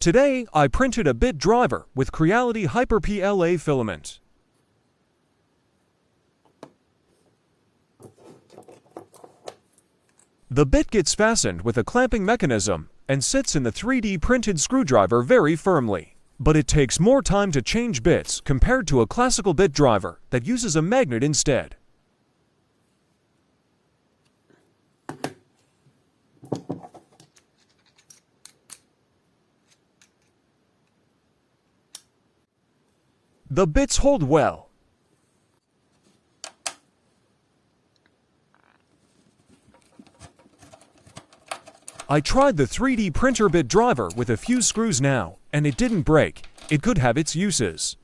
Today, I printed a bit driver with Creality Hyper PLA filament. The bit gets fastened with a clamping mechanism and sits in the 3D printed screwdriver very firmly. But it takes more time to change bits compared to a classical bit driver that uses a magnet instead. The bits hold well. I tried the 3D printer bit driver with a few screws now, and it didn't break. It could have its uses.